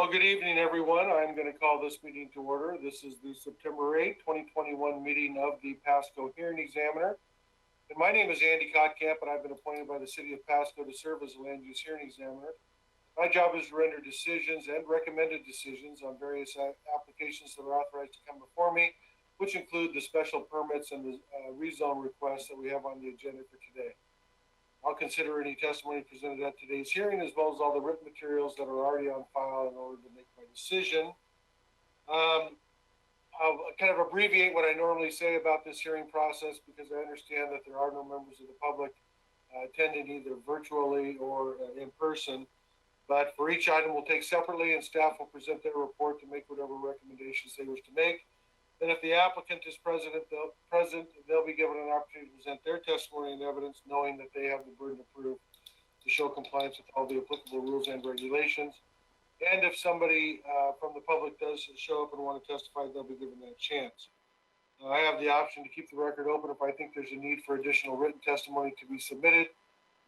Well, good evening, everyone. I'm going to call this meeting to order. This is the September 8, 2021 meeting of the Pasco Hearing Examiner. And my name is Andy Kottkamp, and I've been appointed by the City of Pasco to serve as a land use hearing examiner. My job is to render decisions and recommended decisions on various applications that are authorized to come before me, which include the special permits and the rezone requests that we have on the agenda for today. I'll consider any testimony presented at today's hearing, as well as all the written materials that are already on file in order to make my decision. I'll kind of abbreviate what I normally say about this hearing process because I understand that there are no members of the public attending either virtually or in person. But for each item, we'll take separately, and staff will present their report to make whatever recommendations they wish to make. Then if the applicant is present, they'll be given an opportunity to present their testimony and evidence, knowing that they have the burden of proof to show compliance with all the applicable rules and regulations. And if somebody from the public does show up and want to testify, they'll be given that chance. I have the option to keep the record open if I think there's a need for additional written testimony to be submitted.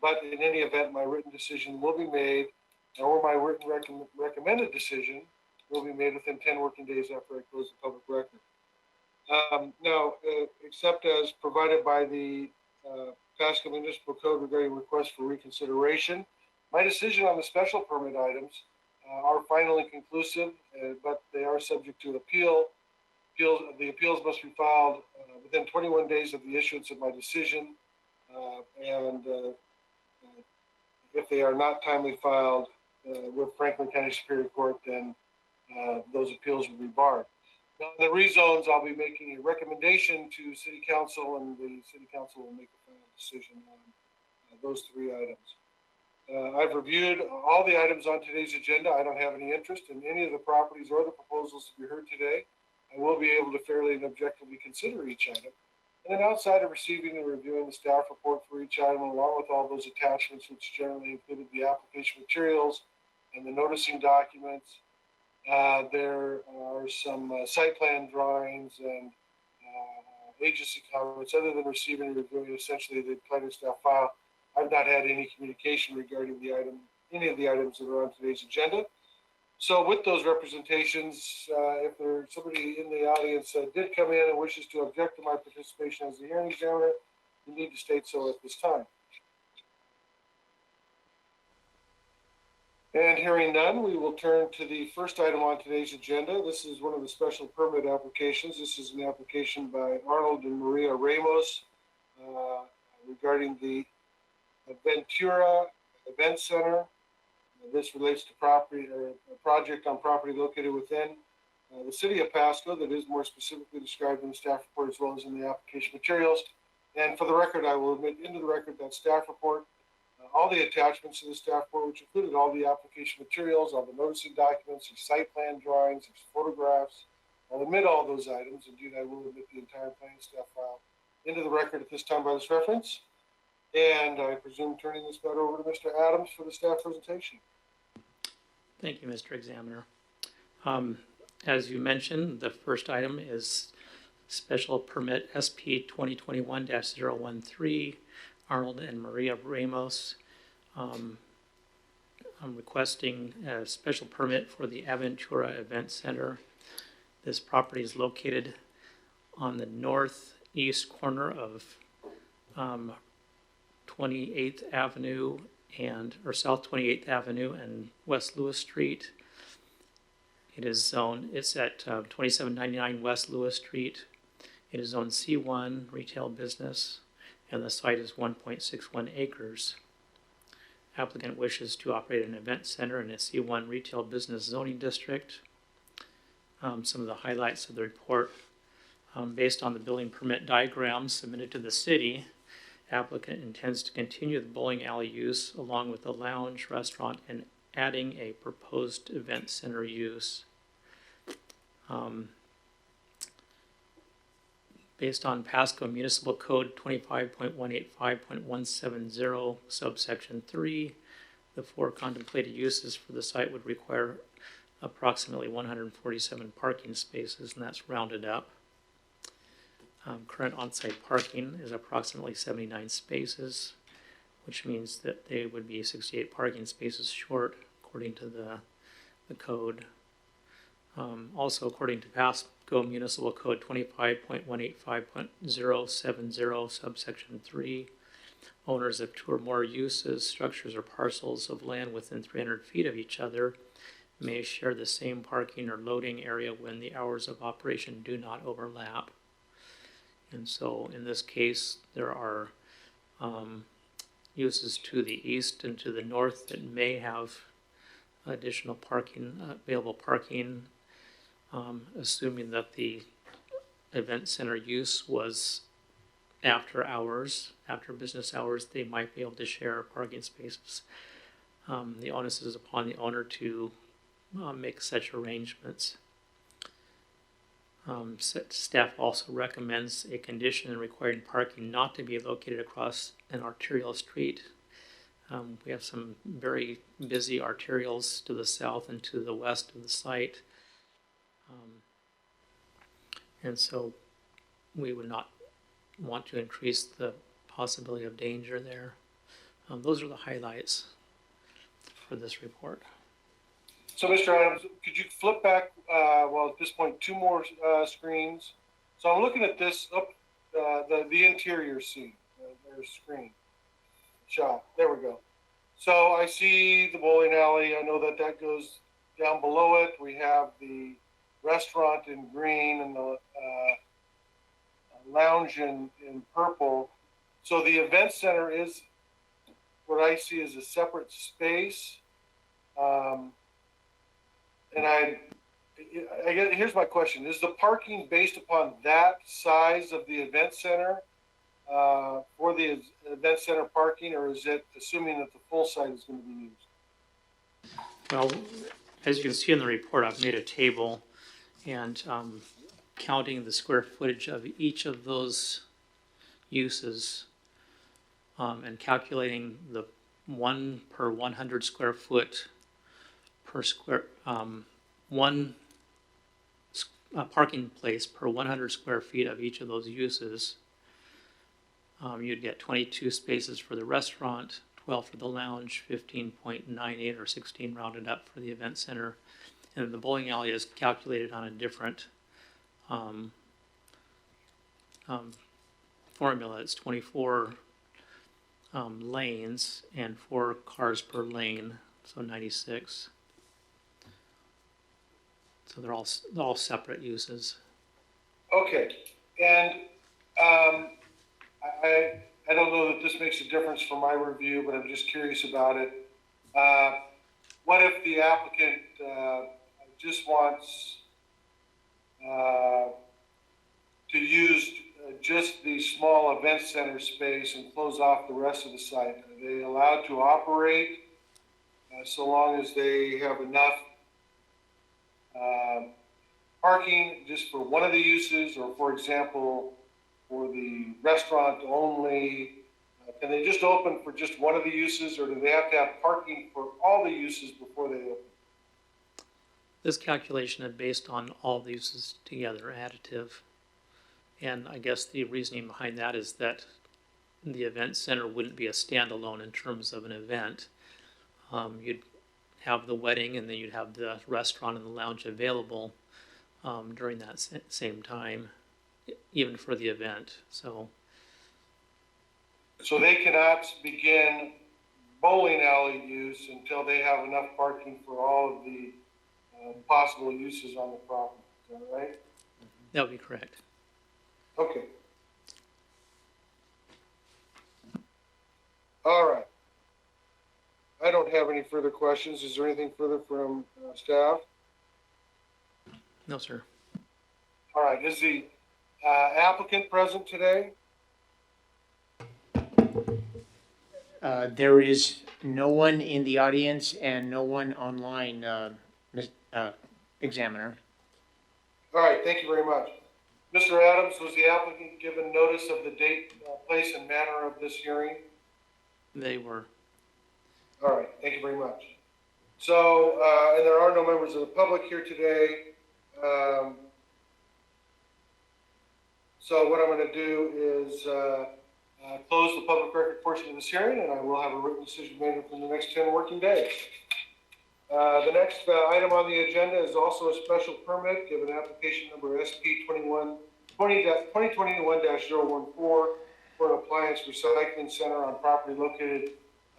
But in any event, my written decision will be made, or my written recommended decision will be made within 10 working days after I close the public record. Now, except as provided by the Pasco Municipal Code regarding requests for reconsideration, my decision on the special permit items are final and conclusive, but they are subject to appeal. The appeals must be filed within 21 days of the issuance of my decision, and if they are not timely filed with Franklin County Superior Court, then those appeals will be barred. Now, the rezones, I'll be making a recommendation to City Council, and the City Council will make a final decision on those three items. I've reviewed all the items on today's agenda. I don't have any interest in any of the properties or the proposals to be heard today. I will be able to fairly and objectively consider each item. And then outside of receiving and reviewing the staff report for each item, along with all those attachments, which generally included the application materials and the noticing documents, there are some site plan drawings and agency comments. Other than receiving and reviewing essentially the planning staff file, I've not had any communication regarding any of the items that are on today's agenda. So with those representations, if there's somebody in the audience that did come in and wishes to object to my participation as the hearing examiner, you need to state so at this time. And hearing none, we will turn to the first item on today's agenda. This is one of the special permit applications. This is an application by Arnold and Maria Ramos regarding the Ventura Event Center. This relates to a project on property located within the City of Pasco that is more specifically described in the staff report as well as in the application materials. And for the record, I will admit into the record that staff report, all the attachments to the staff report, which included all the application materials, all the noticing documents, there's site plan drawings, there's photographs. I'll admit all those items. Indeed, I will admit the entire planning staff file into the record at this time by this reference. And I presume turning this matter over to Mr. Adams for the staff presentation. Thank you, Mr. Examiner. As you mentioned, the first item is Special Permit SP 2021-013, Arnold and Maria Ramos. I'm requesting a special permit for the Aventura Event Center. This property is located on the northeast corner of 28th Avenue or South 28th Avenue and West Lewis Street. It's at 2799 West Lewis Street. It is zone C1, retail business, and the site is 1.61 acres. Applicant wishes to operate an event center in a C1 retail business zoning district. Some of the highlights of the report, based on the building permit diagrams submitted to the city, applicant intends to continue the bowling alley use along with the lounge, restaurant, and adding a proposed event center use. Based on Pasco Municipal Code 25.185.170 subsection 3, the four contemplated uses for the site would require approximately 147 parking spaces, and that's rounded up. Current on-site parking is approximately 79 spaces, which means that they would be 68 parking spaces short according to the the code. Also, according to Pasco Municipal Code 25.185.070, subsection 3, owners of 2 or more uses, structures, or parcels of land within 300 feet of each other may share the same parking or loading area when the hours of operation do not overlap. And so in this case, there are uses to the east and to the north that may have additional parking, available parking, assuming that the event center use was after hours, after business hours, they might be able to share parking spaces. The onus is upon the owner to make such arrangements. Staff also recommends a condition requiring parking not to be located across an arterial street. We have some very busy arterials to the south and to the west of the site. And so we would not want to increase the possibility of danger there. Those are the highlights for this report. So, Mr. Adams, could you flip back, at this point, 2 more screens? So I'm looking at this, the interior scene, their screen shot. There we go. So I see the bowling alley. I know that goes down below it. We have the restaurant in green and the lounge in purple. So the event center is what I see as a separate space. And I guess here's my question: is the parking based upon that size of the event center for the event center parking, or is it assuming that the full site is going to be used? Well, as you can see in the report, I've made a table and counting the square footage of each of those uses and calculating the 1 per 100 square foot per square, one parking place per 100 square feet of each of those uses. You'd get 22 spaces for the restaurant, 12 for the lounge, 15.98 or 16 rounded up for the event center. And the bowling alley is calculated on a different formula. It's 24 lanes and 4 cars per lane, so 96. So they're all separate uses. Okay, and I don't know that this makes a difference for my review, but I'm just curious about it. What if the applicant just wants to use just the small event center space and close off the rest of the site? Are they allowed to operate so long as they have enough parking just for one of the uses, or for example, for the restaurant only? Can they just open for just one of the uses, or do they have to have parking for all the uses before they open? This calculation is based on all the uses together, additive. And I guess the reasoning behind that is that the event center wouldn't be a standalone in terms of an event. You'd have the wedding, and then you'd have the restaurant and the lounge available during that same time, even for the event. So they cannot begin bowling alley use until they have enough parking for all of the possible uses on the property. Is that right? That would be correct. Okay. All right. I don't have any further questions. Is there anything further from staff? No, sir. All right. Is the applicant present today? There is no one in the audience and no one online, examiner. All right. Thank you very much. Mr. Adams, was the applicant given notice of the date, place, and manner of this hearing? They were. All right, thank you very much. So, and there are no members of the public here today. So what I'm going to do is close the public record portion of this hearing, and I will have a written decision made within the next 10 working days. The next item on the agenda is also a special permit, given application number SP 2021-014 for an appliance recycling center on property located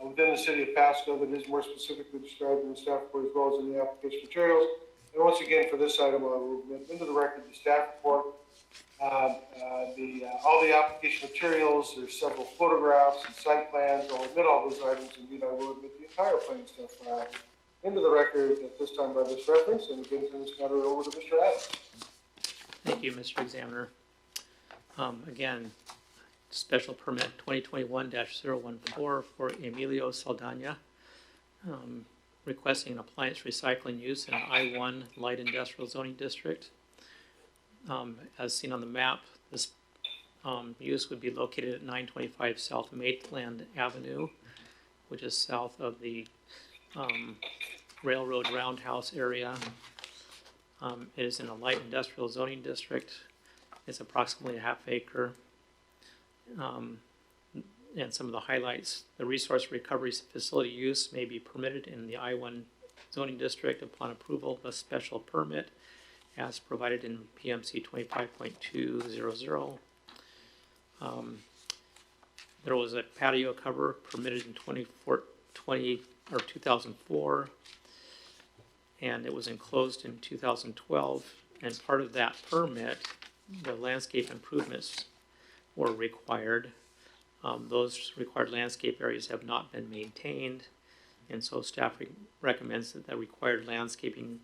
within the city of Pasco that is more specifically described in the staff report as well as in the application materials. And once again, for this item, I will admit into the record the staff report, all the application materials. There's several photographs and site plans. I'll admit all those items. Indeed, I will admit the entire plan stuff into the record at this time by this reference, and again, turn this matter over to Mr. Adams. Thank you, Mr. Examiner. Again, special permit 2021-014 for Emilio Saldana, requesting an appliance recycling use in I-1 Light Industrial Zoning District. As seen on the map, this use would be located at 925 South Maitland Avenue, which is south of the Railroad Roundhouse area. It is in a light industrial zoning district. It's approximately a half acre. And some of the highlights: the resource recovery facility use may be permitted in the I-1 zoning district upon approval of a special permit as provided in PMC 25.200. There was a patio cover permitted in 2004, and it was enclosed in 2012. And part of that permit, the landscape improvements were required. Those required landscape areas have not been maintained, and so staff recommends that the required landscaping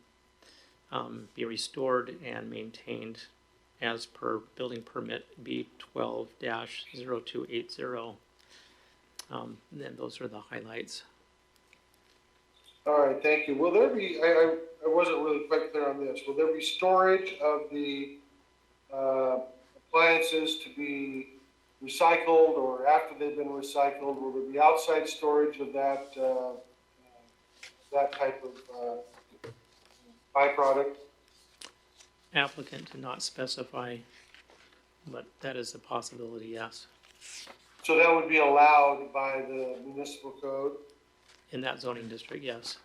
be restored and maintained as per building permit B12-0280. Then those are the highlights. All right, thank you. Will there be, I wasn't really quite clear on this, will there be storage of the appliances to be recycled, or after they've been recycled, will there be outside storage of that, that type of byproduct? Applicant did not specify, but that is a possibility, yes. So that would be allowed by the municipal code? In that zoning district, yes.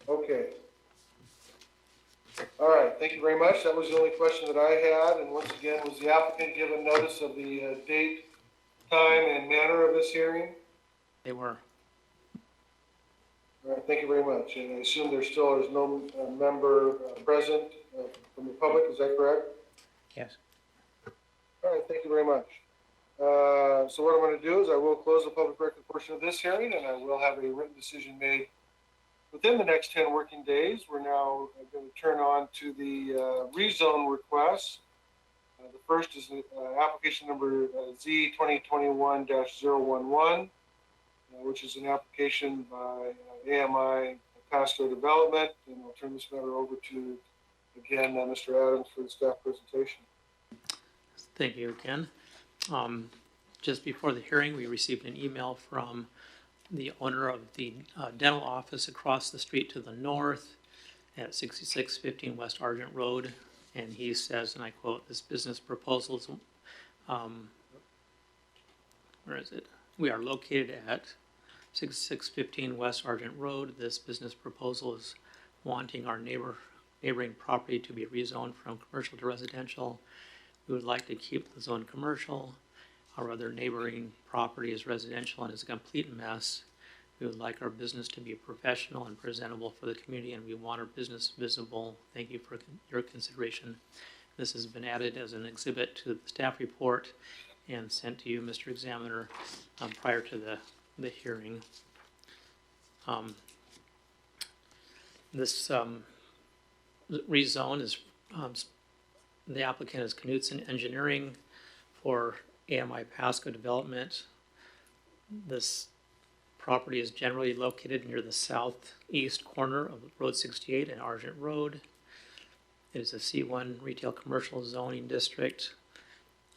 Okay. All right, thank you very much. That was the only question that I had. And once again, was the applicant given notice of the date, time, and manner of this hearing? They were. All right, thank you very much. And I assume there still is no member present from the public, is that correct? Yes. All right, thank you very much. So what I'm going to do is I will close the public record portion of this hearing, and I will have a written decision made within the next 10 working days. We're now going to turn on to the rezone requests. The first is application number Z 2021-011, which is an application by AMI Pasco Development. And I'll turn this matter over to, again, Mr. Adams for the staff presentation. Thank you again. Just before the hearing, we received an email from the owner of the dental office across the street to the north at 6615 West Argent Road. And he says, and I quote, "This business proposal is, where is it? We are located at 6615 West Argent Road. This business proposal is wanting our neighboring property to be rezoned from commercial to residential. We would like to keep the zone commercial. Our other neighboring property is residential and is a complete mess. We would like our business to be professional and presentable for the community, and we want our business visible. Thank you for your consideration." This has been added as an exhibit to the staff report and sent to you, Mr. Examiner, prior to the hearing. This rezone is, the applicant is Knutson Engineering for AMI Pasco Development. This property is generally located near the southeast corner of Road 68 and Argent Road. It is a C1 retail commercial zoning district.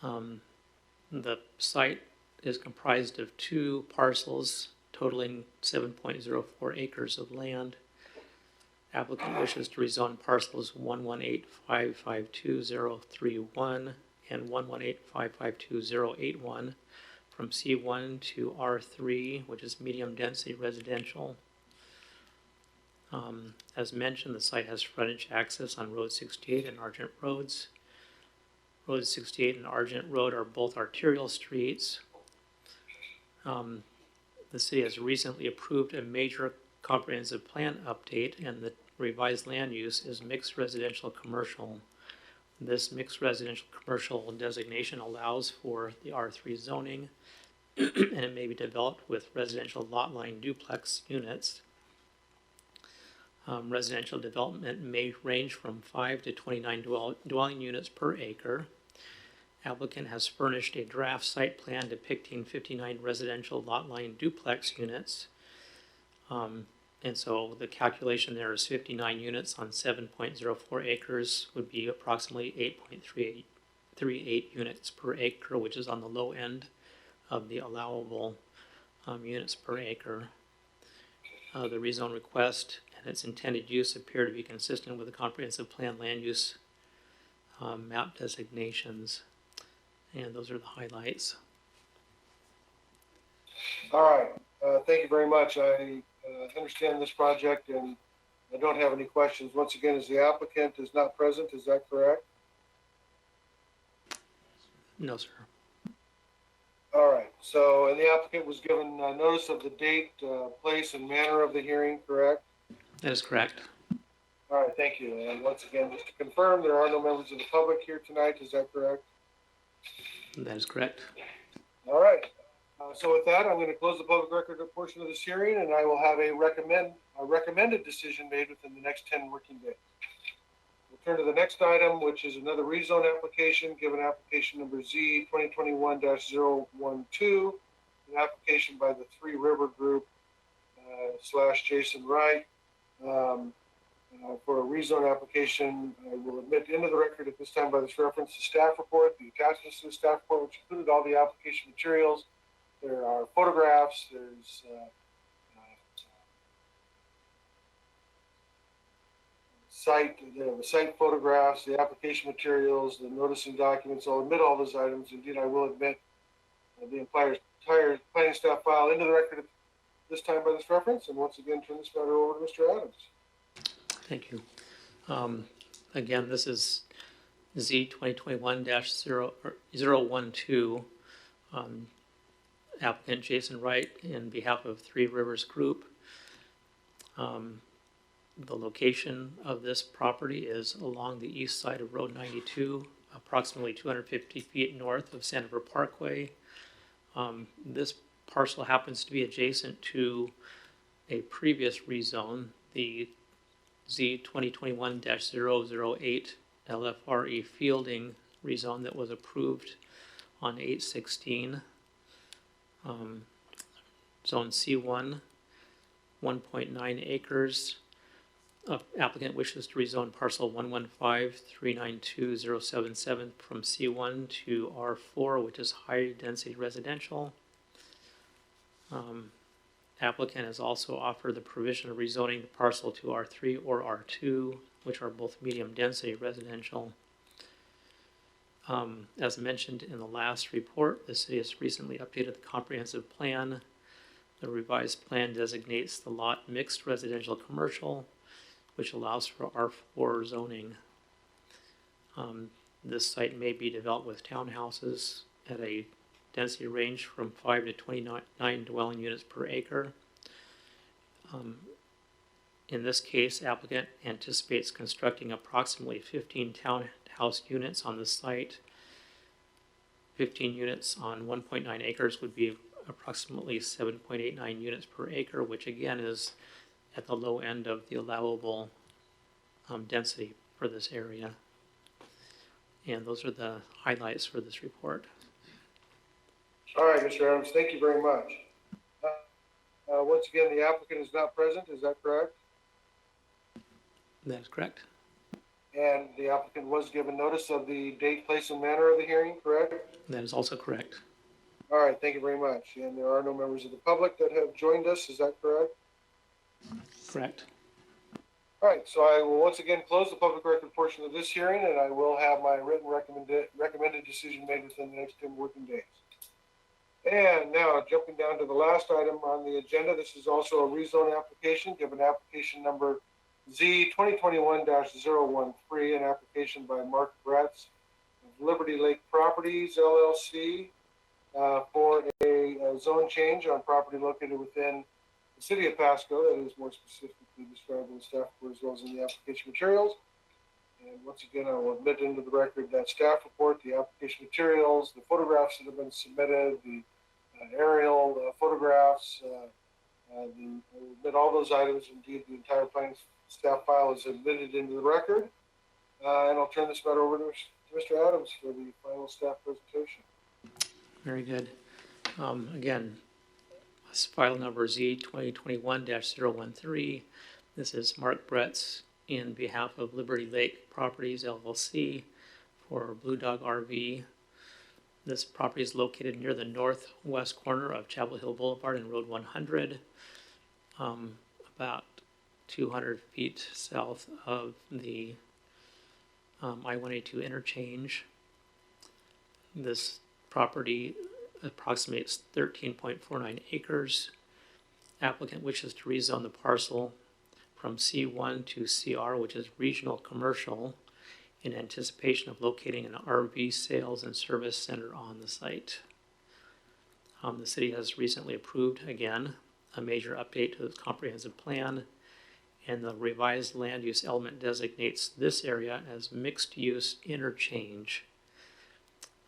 The site is comprised of 2 parcels totaling 7.04 acres of land. Applicant wishes to rezone parcels 118552031 and 118552081 from C1 to R3, which is medium density residential. As mentioned, the site has frontage access on Road 68 and Argent Roads. Road 68 and Argent Road are both arterial streets. The city has recently approved a major comprehensive plan update, and the revised land use is mixed residential commercial. This mixed residential commercial designation allows for the R3 zoning, and it may be developed with residential lot line duplex units. Residential development may range from 5 to 29 dwelling units per acre. Applicant has furnished a draft site plan depicting 59 residential lot line duplex units. And so the calculation there is 59 units on 7.04 acres would be approximately 8.38 units per acre, which is on the low end of the allowable units per acre. The rezone request and its intended use appear to be consistent with the comprehensive plan land use map designations. And those are the highlights. All right, thank you very much. I understand this project and I don't have any questions. Once again, as the applicant is not present, is that correct? No, sir. All right, so, and the applicant was given notice of the date, place, and manner of the hearing, correct? That is correct. All right, thank you. And once again, just to confirm, there are no members of the public here tonight, is that correct? That is correct. All right, so with that, I'm going to close the public record portion of this hearing, and I will have a recommended decision made within the next 10 working days. We'll turn to the next item, which is another rezone application, given application number Z 2021-012, an application by the Three River Group / Jason Wright for a rezone application. I will admit into the record at this time by this reference, the staff report, the attachments to the staff report, which included all the application materials. There are photographs, there's the site photographs, the application materials, the noticing documents. I'll admit all those items. Indeed, I will admit the entire planning staff file into the record at this time by this reference. And once again, turn this matter over to Mr. Adams. Thank you. Again, this is Z 2021-012. Applicant Jason Wright in behalf of Three Rivers Group. The location of this property is along the east side of Road 92, approximately 250 feet north of Santa Fe Parkway. This parcel happens to be adjacent to a previous rezone, the Z 2021-008 LFRE Fielding rezone that was approved on 8/16. Zone C1, 1.9 acres. Applicant wishes to rezone parcel 115-392-077 from C1 to R4, which is high density residential. Applicant has also offered the provision of rezoning the parcel to R3 or R2, which are both medium density residential. As mentioned in the last report, the city has recently updated the comprehensive plan. The revised plan designates the lot mixed residential commercial, which allows for R4 zoning. This site may be developed with townhouses at a density range from 5 to 29 dwelling units per acre. In this case, applicant anticipates constructing approximately 15 townhouse units on the site. 15 units on 1.9 acres would be approximately 7.89 units per acre, which again is at the low end of the allowable density for this area. And those are the highlights for this report. All right, Mr. Adams, thank you very much. Once again, the applicant is not present, is that correct? That is correct. And the applicant was given notice of the date, place, and manner of the hearing, correct? That is also correct. All right, thank you very much. And there are no members of the public that have joined us, is that correct? Correct. All right, so I will once again close the public record portion of this hearing, and I will have my written recommended decision made within the next 10 working days. And now jumping down to the last item on the agenda, this is also a rezone application, given application number Z 2021-013, an application by Mark Bretz of Liberty Lake Properties LLC for a zone change on property located within the city of Pasco, that is more specifically described in the staff report as well as in the application materials. And once again, I will admit into the record that staff report, the application materials, the photographs that have been submitted, the aerial photographs, admit all those items. Indeed, the entire planning staff file is admitted into the record. And I'll turn this matter over to Mr. Adams for the final staff presentation. Very good. Again, this file number Z 2021-013. This is Mark Bretz in behalf of Liberty Lake Properties LLC for Blue Dog RV. This property is located near the northwest corner of Chapel Hill Boulevard and Road 100, about 200 feet south of the I-182 interchange. This property approximates 13.49 acres. Applicant wishes to rezone the parcel from C1 to CR, which is regional commercial, in anticipation of locating an RV sales and service center on the site. The city has recently approved, again, a major update to its comprehensive plan, and the revised land use element designates this area as mixed use interchange.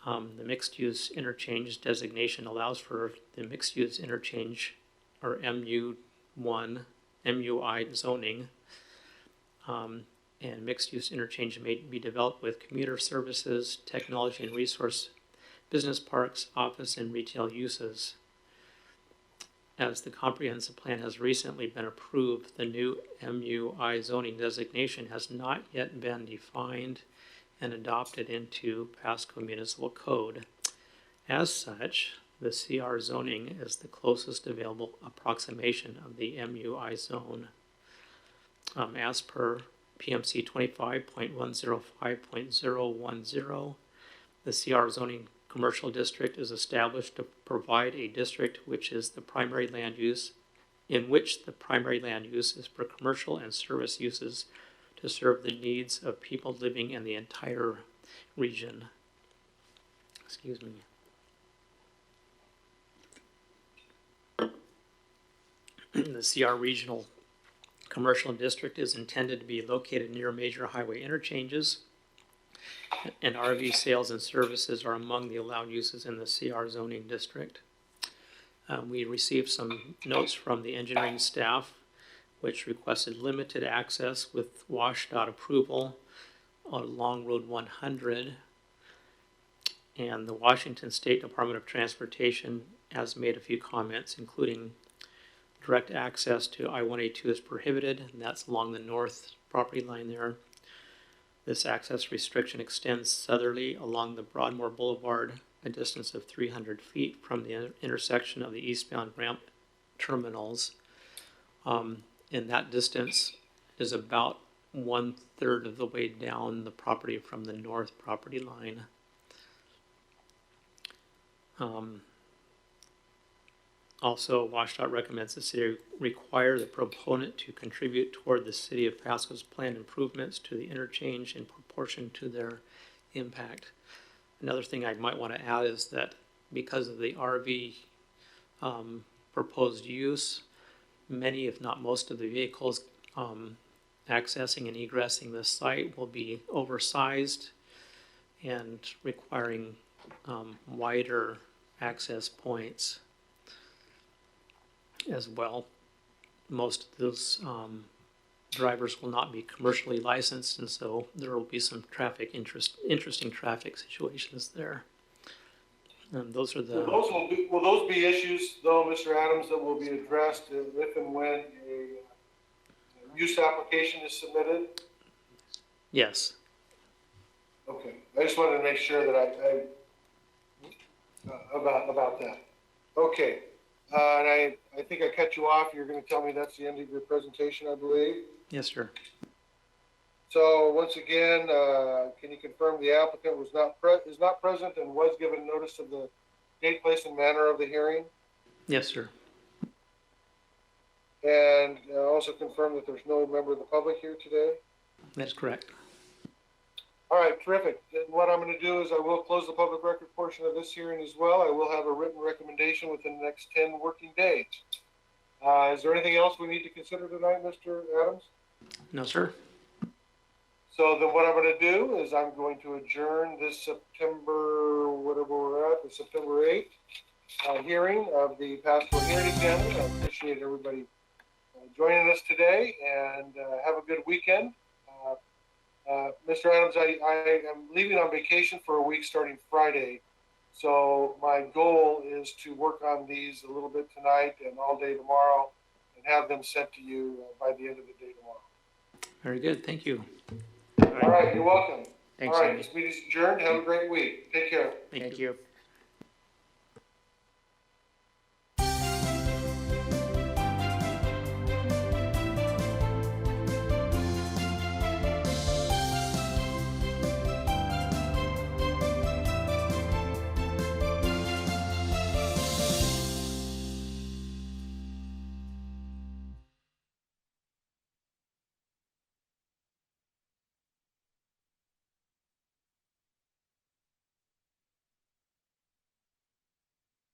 The mixed use interchange designation allows for the mixed use interchange, or MUI zoning, and mixed use interchange may be developed with commuter services, technology and resource, business parks, office and retail uses. As the comprehensive plan has recently been approved, the new MUI zoning designation has not yet been defined and adopted into Pasco Municipal Code. As such, the CR zoning is the closest available approximation of the MUI zone. As per PMC 25.105.010, the CR zoning commercial district is established to provide a district which is the primary land use, in which the primary land use is for commercial and service uses to serve the needs of people living in the entire region. Excuse me. The CR regional commercial district is intended to be located near major highway interchanges, and RV sales and services are among the allowed uses in the CR zoning district. We received some notes from the engineering staff, which requested limited access with WashDOT approval along Road 100. And the Washington State Department of Transportation has made a few comments, including direct access to I-182 is prohibited, and that's along the north property line there. This access restriction extends southerly along the Broadmoor Boulevard, a distance of 300 feet from the intersection of the eastbound ramp terminals. And that distance is about 1/3 of the way down the property from the north property line. Also, WashDOT recommends the city require the proponent to contribute toward the city of Pasco's planned improvements to the interchange in proportion to their impact. Another thing I might want to add is that because of the RV proposed use, many, if not most, of the vehicles accessing and egressing this site will be oversized and requiring wider access points as well. Most of those drivers will not be commercially licensed, and so there will be some interesting traffic situations there. Those are the. Will those be issues, though, Mr. Adams, that will be addressed if and when a use application is submitted? Yes. Okay, I just wanted to make sure that I about that. Okay, and I think I cut you off. You're going to tell me that's the end of your presentation, I believe. Yes, sir. So once again, can you confirm the applicant is not present and was given notice of the date, place, and manner of the hearing? Yes, sir. And also confirm that there's no member of the public here today? That's correct. All right, terrific. Then what I'm going to do is I will close the public record portion of this hearing as well. I will have a written recommendation within the next 10 working days. Is there anything else we need to consider tonight, Mr. Adams? No, sir. So then what I'm going to do is I'm going to adjourn this September, whatever we're at, the September 8th hearing of the Pasco Hearing Examiner. I appreciate everybody joining us today, and have a good weekend. Mr. Adams, I am leaving on vacation for a week starting Friday. So my goal is to work on these a little bit tonight and all day tomorrow and have them sent to you by the end of the day tomorrow. Very good. Thank you. All right, you're welcome. Thanks, All right, Andy. this meeting's adjourned. Have a great week. Take care. Thank you.